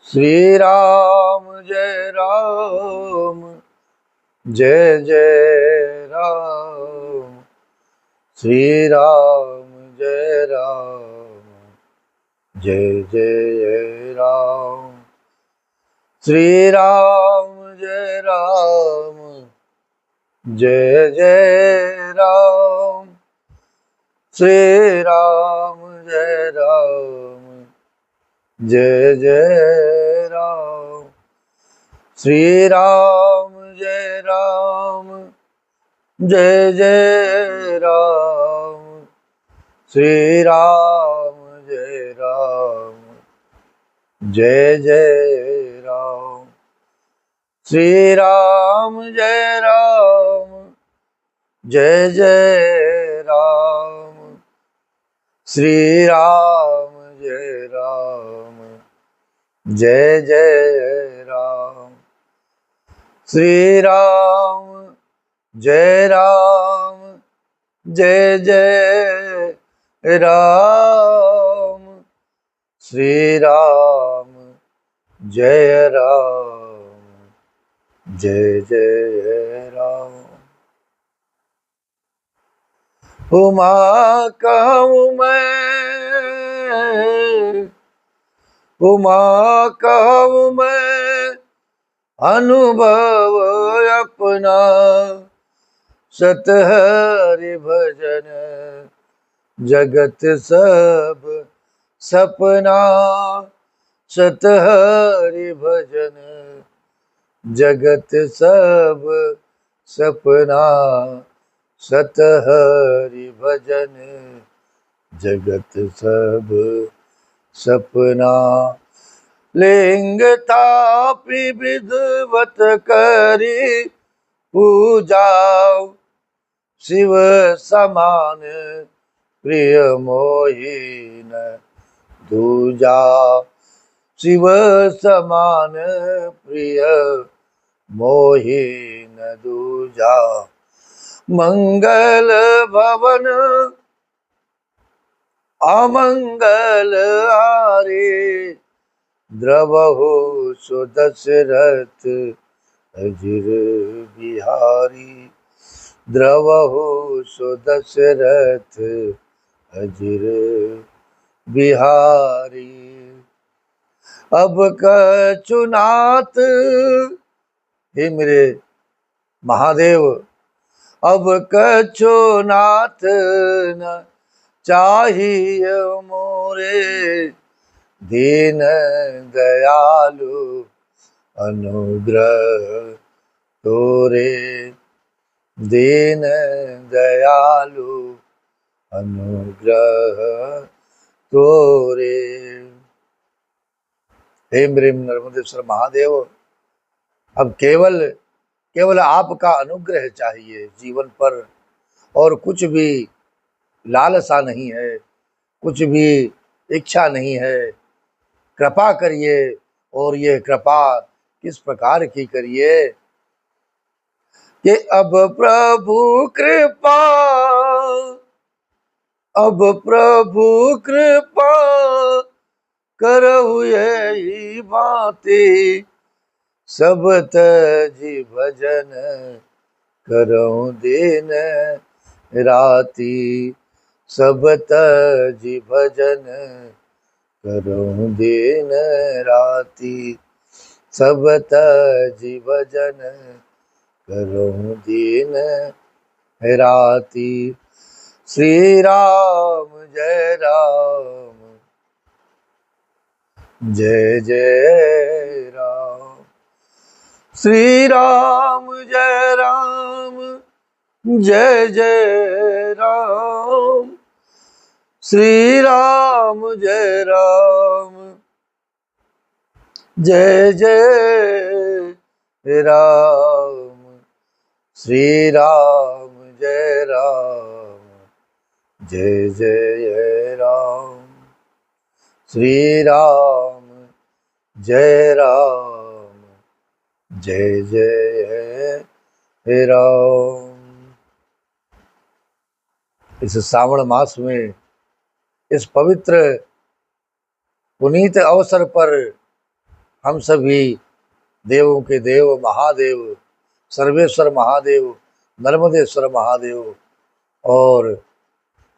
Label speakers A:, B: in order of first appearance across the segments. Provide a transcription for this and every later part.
A: श्री राम जय राम, जय जय राम। श्री राम जय राम, जय जय राम। श्री राम जय राम, जय जय राम। श्री राम जय राम, जय जय राम। श्री राम जय राम, जय जय राम। श्री राम जय राम, जय जय राम। श्री राम जय राम, जय जय राम। श्री राम जय राम, जय जय राम। श्री राम जय राम, जय जय राम। श्री राम जय राम, जय जय राम। उमा कहूँ मैं, उमा कहूँ मैं, अनुभव अपना। सत हरि भजन जगत सब सपना। सत हरि भजन जगत सब सपना। सत हरि भजन जगत सब सपना। लिंग तापि विधवत करी पूजा। शिव समान प्रिय मोहि न दूजा। शिव समान प्रिय मोहि न दूजा। मंगल भवन अमंगल हारे। द्रवहु सुदशरथ अजिर बिहारी। द्रवहु सुदशरथ अजिर बिहारी। अब कछुनाथ, हे मेरे महादेव, अब कछुनाथ न चाहिए मोरे। दीन दयालु अनुग्रह तोरे। दीन दयालु अनुग्रह तोरे। हे मेरे नर्मदेश्वर महादेव, अब केवल आपका अनुग्रह चाहिए जीवन पर, और कुछ भी लालसा नहीं है, कुछ भी इच्छा नहीं है। कृपा करिए, और ये कृपा किस प्रकार की करिए कि अब प्रभु कृपा, अब प्रभु कृपा करहु यही भांति। सब तजी भजन करहु दिन राति। सब तजी भजन करहु दिन राति। सब तजी भजन करहु दिन राति। श्री राम जय राम, जय जय राम। श्री राम जय राम, जय जय राम। श्री राम जय राम, जय जय राम। श्री राम जय राम, जय जय राम। श्री राम जय राम, जय जय राम। इस श्रावण मास में, इस पवित्र पुनीत अवसर पर हम सभी देवों के देव महादेव सर्वेश्वर महादेव, नर्मदेश्वर महादेव और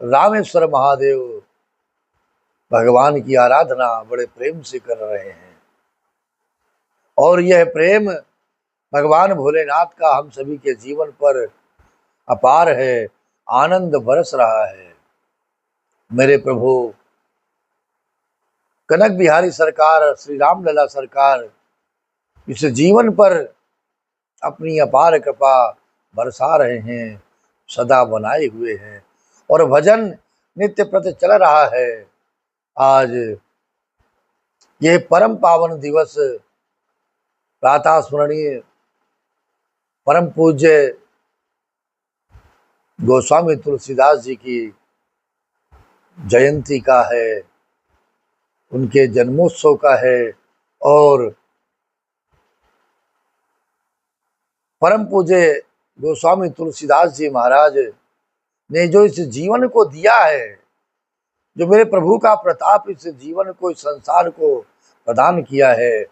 A: रामेश्वर महादेव भगवान की आराधना बड़े प्रेम से कर रहे हैं। और यह प्रेम भगवान भोलेनाथ का हम सभी के जीवन पर अपार है, आनंद बरस रहा है। मेरे प्रभु कनक बिहारी सरकार, श्री राम लला सरकार इस जीवन पर अपनी अपार कृपा बरसा रहे हैं, सदा बनाए हुए हैं और भजन नित्य प्रति चल रहा है। आज यह परम पावन दिवस प्रातः स्मरणीय परम पूज्य गोस्वामी तुलसीदास जी की जयंती का है, उनके जन्मोत्सव का है। और परम पूज्य गोस्वामी तुलसीदास जी महाराज ने जो इस जीवन को दिया है, जो मेरे प्रभु का प्रताप इस जीवन को, इस संसार को प्रदान किया है,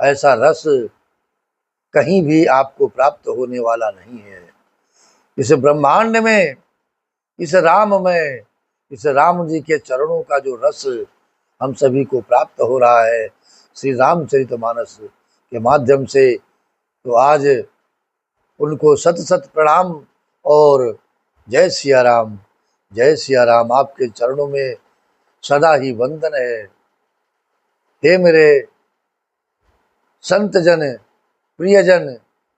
A: ऐसा रस कहीं भी आपको प्राप्त होने वाला नहीं है। इस ब्रह्मांड में, इस राम में, इस राम जी के चरणों का जो रस हम सभी को प्राप्त हो रहा है श्री रामचरितमानस के माध्यम से, तो आज उनको सत सत प्रणाम और जय सिया राम, जय सिया राम। आपके चरणों में सदा ही वंदन है। हे मेरे संत जन, प्रियजन,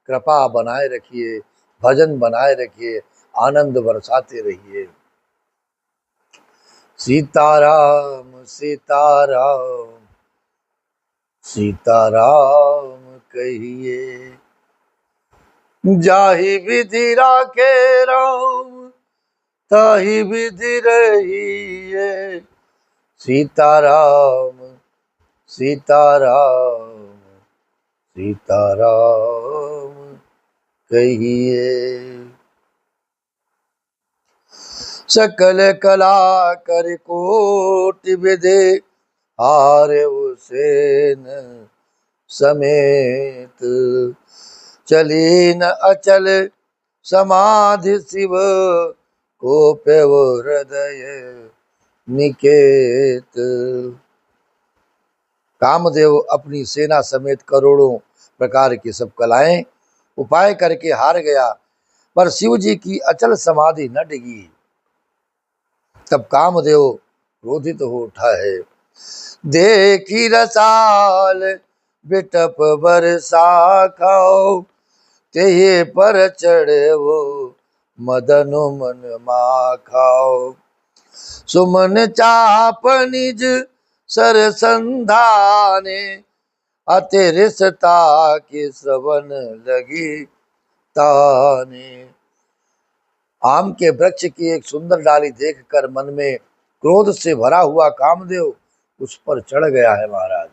A: कृपा बनाए रखिए, भजन बनाए रखिए, आनंद बरसाते रहिए। सीताराम सीताराम सीताराम कहिए, जाहि विधि राखे राम ताहि विधि रहिए। सीताराम सीताराम सीताराम कहिए। सकल कला कर कोटि विधि हारे सेन समेत, चली न अचल समाधि शिव को पेव हृदय निकेत। कामदेव अपनी सेना समेत करोड़ों प्रकार की सब कलाएं उपाय करके हार गया, पर शिव जी की अचल समाधि न डिगी। तब कामदेव क्रोधित हो उठा है। देखी रसाल बिटप बरसा खाओ, तेहे पर चढ़े वो मदनु मन माखाओ। सुमन चाप निज सर संधाने, अतिरिसता की श्रवण लगी ताने। आम के वृक्ष की एक सुंदर डाली देखकर मन में क्रोध से भरा हुआ कामदेव उस पर चढ़ गया है महाराज।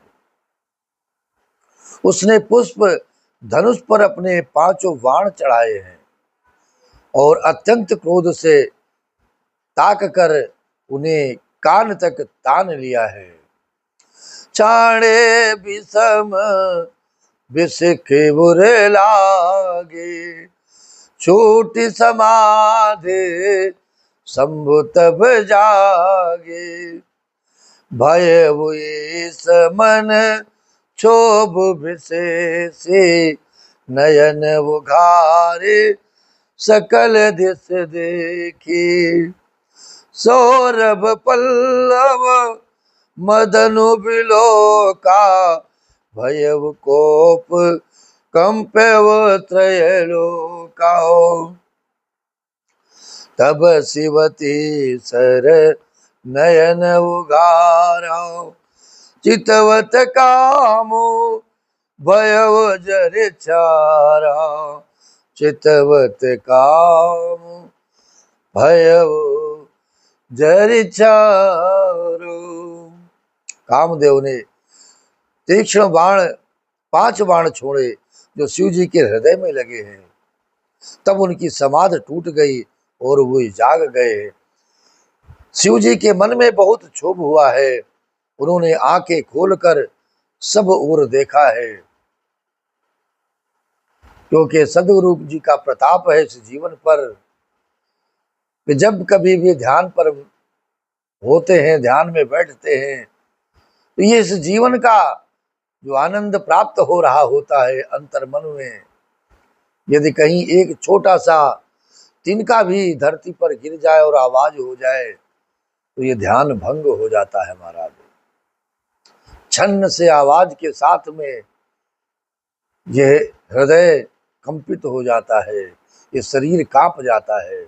A: उसने पुष्प धनुष पर अपने 5 बाण चढ़ाए हैं और अत्यंत क्रोध से ताक कर उन्हें कान तक तान लिया है। चाणे विषम विषिखे बुरे लागे, छूटी समाधि शंभु तब जागे। भय हुई मन क्षोभ विशेषे, नयन उघारे सकल दिश देखी। सौरभ पल्लव मदनु बिलोका, भयव कोप कंपेव त्रयलोका। तब शिवती सर नयन उगारा, चितवत कामो भयव जर चारा। चितवत काम भयव जर चारो। कामदेव ने तीक्ष्ण बाण 5 बाण छोड़े जो शिव जी के हृदय में लगे हैं। तब उनकी समाधि टूट गई और वो जाग गए। शिव जी के मन में बहुत क्षोभ हुआ है। उन्होंने आंखें खोलकर सब ओर देखा है, क्योंकि सदगुरु जी का प्रताप है इस जीवन पर कि जब कभी भी ध्यान पर होते हैं, ध्यान में बैठते हैं, तो ये इस जीवन का जो आनंद प्राप्त हो रहा होता है अंतर मन में, यदि कहीं एक छोटा सा तिनका भी धरती पर गिर जाए और आवाज हो जाए तो ये ध्यान भंग हो जाता है महाराज। छन्न से आवाज के साथ में यह हृदय कंपित हो जाता है, ये शरीर कांप जाता है।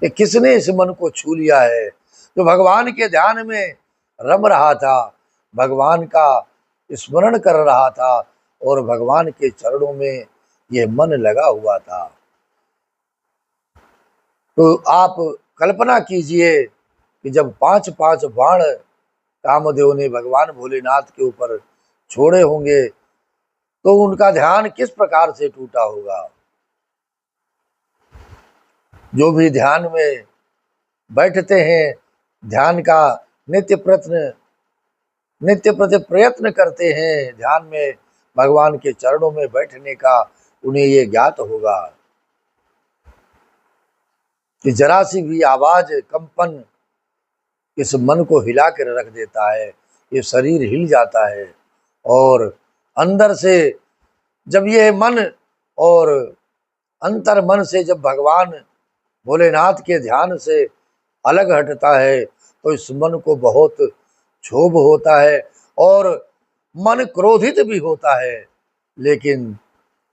A: ये किसने इस मन को छू लिया है जो भगवान के ध्यान में रम रहा था, भगवान का स्मरण कर रहा था और भगवान के चरणों में यह मन लगा हुआ था। तो आप कल्पना कीजिए कि जब 5-5 बाण कामदेव ने भगवान भोलेनाथ के ऊपर छोड़े होंगे तो उनका ध्यान किस प्रकार से टूटा होगा। जो भी ध्यान में बैठते हैं, ध्यान का नित्य प्रति प्रयत्न करते हैं, ध्यान में भगवान के चरणों में बैठने का, उन्हें ये ज्ञात होगा कि जरा सी भी आवाज, कंपन इस मन को हिला कर रख देता है, ये शरीर हिल जाता है। और अंदर से जब ये मन और अंतर मन से जब भगवान भोलेनाथ के ध्यान से अलग हटता है तो इस मन को बहुत क्षोभ होता है और मन क्रोधित भी होता है। लेकिन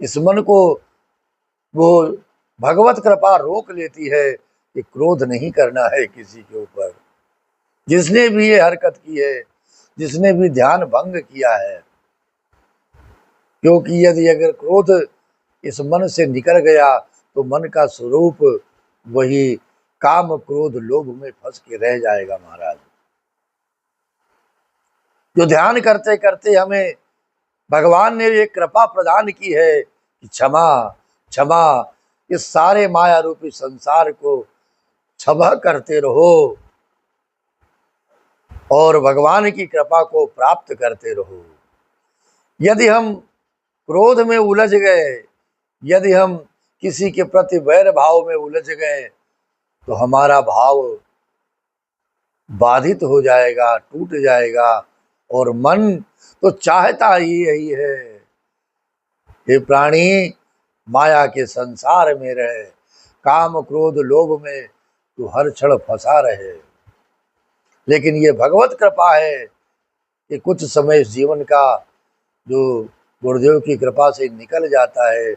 A: इस मन को वो भगवत कृपा रोक लेती है कि क्रोध नहीं करना है किसी के ऊपर। जिसने भी ये हरकत की है, जिसने भी ध्यान भंग किया है, क्योंकि यदि अगर क्रोध इस मन से निकल गया तो मन का स्वरूप वही काम क्रोध लोभ में फंस के रह जाएगा महाराज। जो ध्यान करते करते हमें भगवान ने ये कृपा प्रदान की है कि क्षमा क्षमा, इस सारे माया रूपी संसार को क्षमा करते रहो और भगवान की कृपा को प्राप्त करते रहो। यदि हम क्रोध में उलझ गए, यदि हम किसी के प्रति वैर भाव में उलझ गए तो हमारा भाव बाधित हो जाएगा, टूट जाएगा और मन तो चाहता ही यही है, हे प्राणी माया के संसार में रहे, काम क्रोध लोभ में तू हर क्षण फंसा रहे। लेकिन ये भगवत कृपा है कि कुछ समय इस जीवन का जो गुरुदेव की कृपा से निकल जाता है,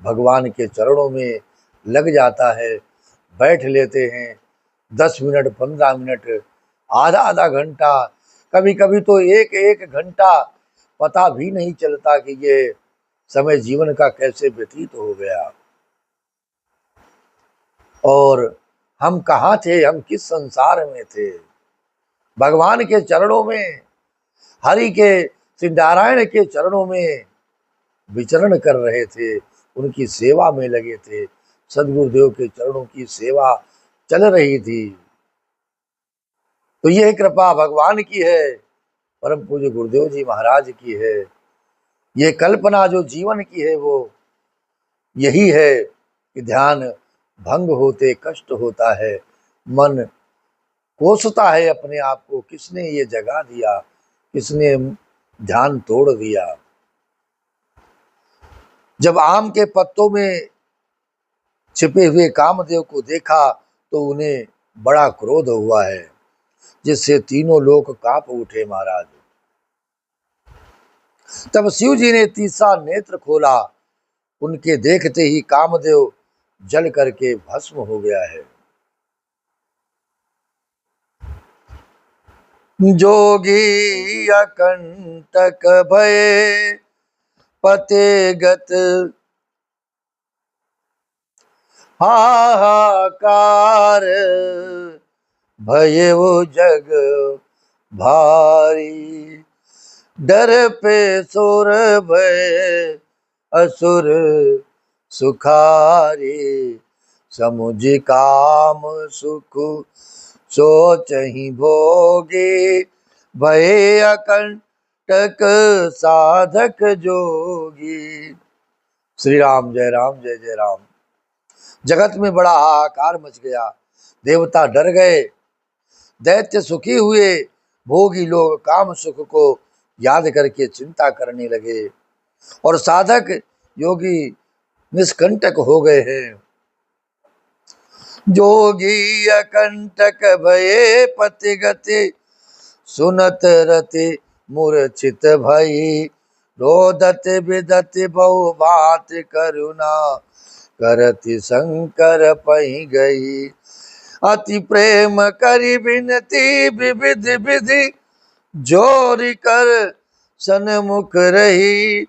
A: भगवान के चरणों में लग जाता है, बैठ लेते हैं 10 मिनट 15 मिनट, आधा घंटा, कभी कभी तो एक घंटा पता भी नहीं चलता कि ये समय जीवन का कैसे व्यतीत हो गया और हम कहाँ थे, हम किस संसार में थे। भगवान के चरणों में, हरि के श्री नारायण के चरणों में विचरण कर रहे थे, उनकी सेवा में लगे थे, सदगुरुदेव के चरणों की सेवा चल रही थी। तो यह कृपा भगवान की है, परम पूज्य गुरुदेव जी महाराज की है। ये कल्पना जो जीवन की है वो यही है कि ध्यान भंग होते कष्ट होता है, मन कोसता है अपने आप को, किसने ये जगा दिया, किसने ध्यान तोड़ दिया। जब आम के पत्तों में छिपे हुए कामदेव को देखा तो उन्हें बड़ा क्रोध हुआ है, जिससे तीनों लोग कांप उठे महाराज। तब शिव जी ने तीसरा नेत्र खोला, उनके देखते ही कामदेव जल करके भस्म हो गया है। जोगी अकंटक भय पतेगत हाहाकार, भय वो जग भारी, डर पे सुर भय असुर सुखारी, समुझ काम सुख सोच ही भोगे, भय अकंटक साधक जोगी। श्री राम, जय राम, जय जय राम। जगत में बड़ा हाहाकार मच गया, देवता डर गए, दैत्य सुखी हुए, भोगी लोग काम सुख को याद करके चिंता करने लगे, और साधक योगी निष्कंटक हो गए हैं। जोगी अकंटक भये पति गति, सुनत रति मूर्छित भई, रोदत बिदत बहु बात करुणा, करति शंकर पहि गई। अति प्रेम करि बिनती विविध विधि, जोरि कर सन्मुख रही,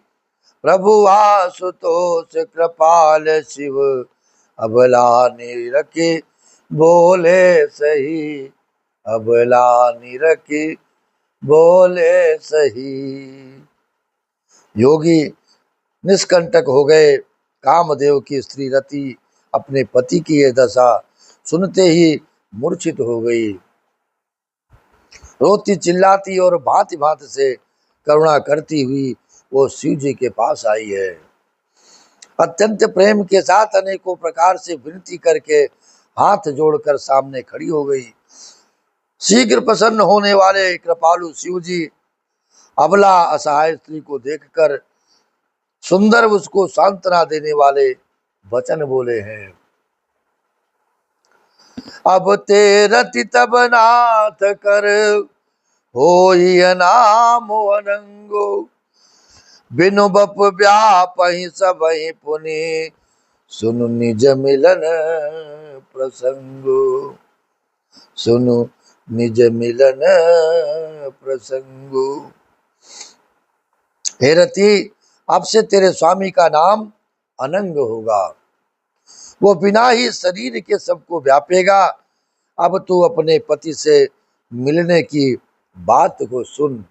A: प्रभु आशुतोष कृपाल शिव, अबला निरखी बोले सही, अबला निरखी बोले सही। योगी निष्कंटक हो गए। कामदेव की स्त्री रति अपने पति की यह दशा सुनते ही मूर्छित हो गई। रोती चिल्लाती और भांति भांति से करुणा करती हुई वो शिव जी के पास आई है। अत्यंत प्रेम के साथ अनेकों प्रकार से विनती करके हाथ जोड़कर सामने खड़ी हो गई। शीघ्र प्रसन्न होने वाले कृपालु शिव जी अबला असहाय स्त्री को देखकर सुंदर उसको सांत्वना देने वाले वचन बोले हैं। अब ते रति तब नाथ कर, होई अनाम अनंगो, बिनु बप व्यापहि सबहि पुनि, सुनु निज मिलन प्रसंगो, सुनु निज मिलन प्रसंगो। हे रति, अब से तेरे स्वामी का नाम अनंग होगा, वो बिना ही शरीर के सबको व्यापेगा। अब तू अपने पति से मिलने की बात को सुन।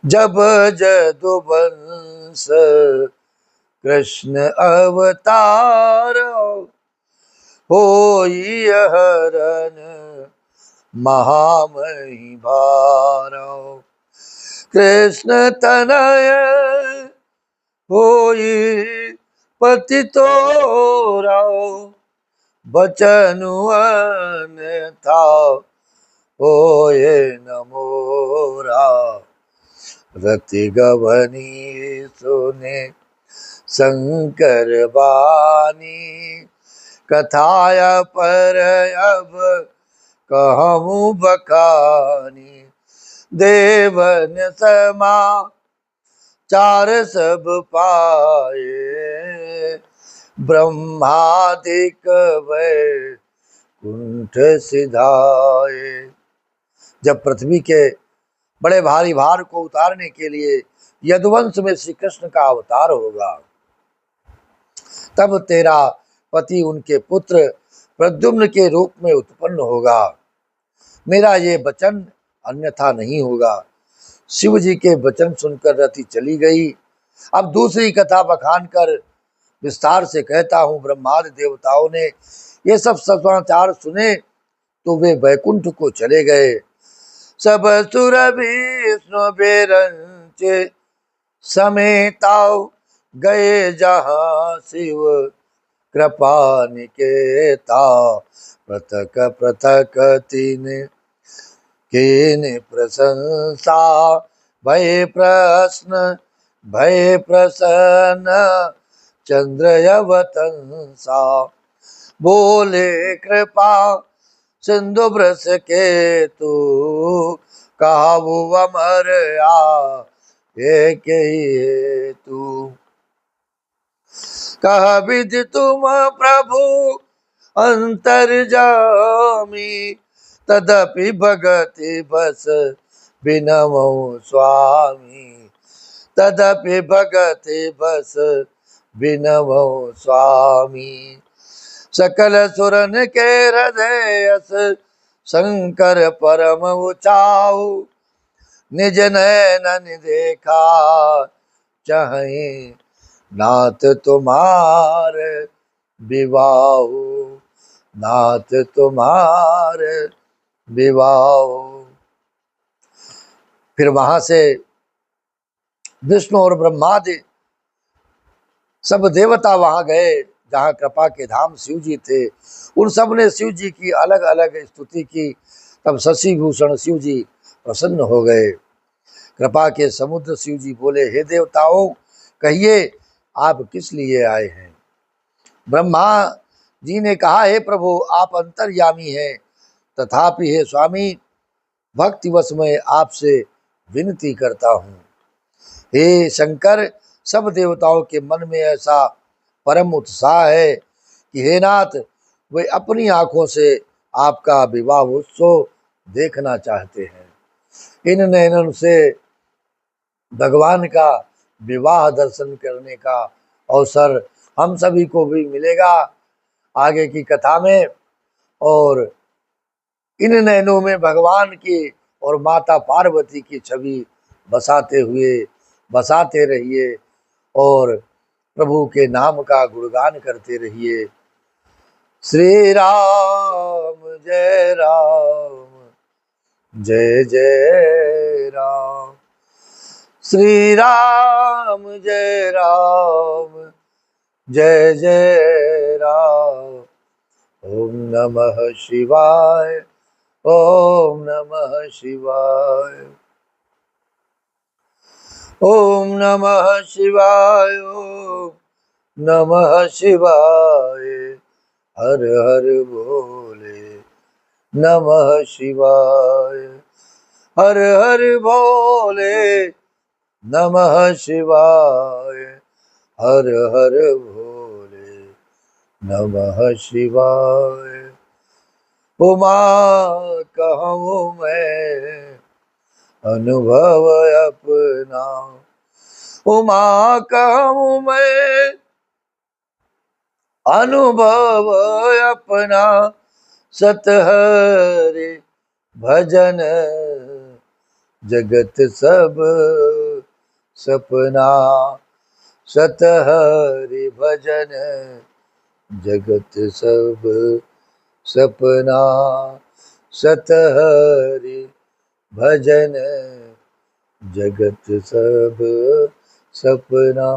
A: जब जदुवंश कृष्ण अवतार, होई हरन महामहि भार, कृष्ण तनय होई पति तोरा, बचनु अन्यथा होए न मोरा, रति गवनी सुने शंकर बानी, कथाया पर अब कहूँ बखानी, देवन समा चार सब पाए, ब्रह्मादिक वैकुंठ सिधाए। जब पृथ्वी के बड़े भारी भार को उतारने के लिए यदुवंश में श्री कृष्ण का अवतार होगा, तब तेरा पति उनके पुत्र प्रद्युम्न के रूप में उत्पन्न होगा। मेरा ये वचन अन्यथा नहीं होगा। शिव जी के वचन सुनकर रति चली गई। अब दूसरी कथा बखान कर विस्तार से कहता हूँ। ब्रह्मादि देवताओं ने ये सब समाचार सुने तो वे वैकुंठ को चले गए। सब सुर विष्णु बेरंच समेताओ, गए जहाँ शिव कृपा निकेता, पृथक पृथक तीन केन प्रशंसा, भय प्रश्न भय प्रसन्न चंद्रयवतंसा, बोले कृपा सिंधु ब्रस के तू, कहावु अमर एक ही तू, कह विध तुम प्रभु अंतर्जामी, तदपि भगति बस बिनमो स्वामी, तदपि भगति बस बिनमो स्वामी, सकल सुरन के हृदय शंकर परम उचाऊ, निज नैनन देखा चाहे नाथ तुम्हार विवाहु, नाथ तुम्हार विवाह। फिर वहां से विष्णु और ब्रह्मादि सब देवता वहां गए जहाँ कृपा के धाम शिव जी थे। उन सब ने शिव जी की अलग अलग स्तुति की। तब शशि भूषण शिव जी प्रसन्न हो गए। कृपा के समुद्र शिव जी बोले, हे देवताओं, कहिए आप किस लिए आए हैं। ब्रह्मा जी ने कहा, हे प्रभु, आप अंतर्यामी हैं, तथापि हे स्वामी, भक्तिवश मैं आपसे विनती करता हूँ। हे शंकर, सब देवताओं के मन में ऐसा परम उत्साह है कि हे नाथ, वे अपनी आंखों से आपका विवाह उत्सव देखना चाहते हैं। इन नयनों से भगवान का विवाह दर्शन करने का अवसर हम सभी को भी मिलेगा आगे की कथा में। और इन नयनों में भगवान की और माता पार्वती की छवि बसाते रहिए और प्रभु के नाम का गुणगान करते रहिए। श्री राम जय राम, जय जय राम। श्री राम जय राम, जय जय राम। ओम नमः शिवाय, ओम नमः शिवाय, ओम नमः शिवाय, ओम नमः शिवाय। हर हर भोले नमः शिवाय, हर हर भोले नमः शिवाय, हर हर भोले नमः शिवाय। उमा कहूँ मैं अनुभव अपना, उमा कहूँ मैं अनुभव अपना, सतहरि भजन जगत सब सपना। सतहरि भजन जगत सब सपना, सतहरि भजन जगत सब सपना।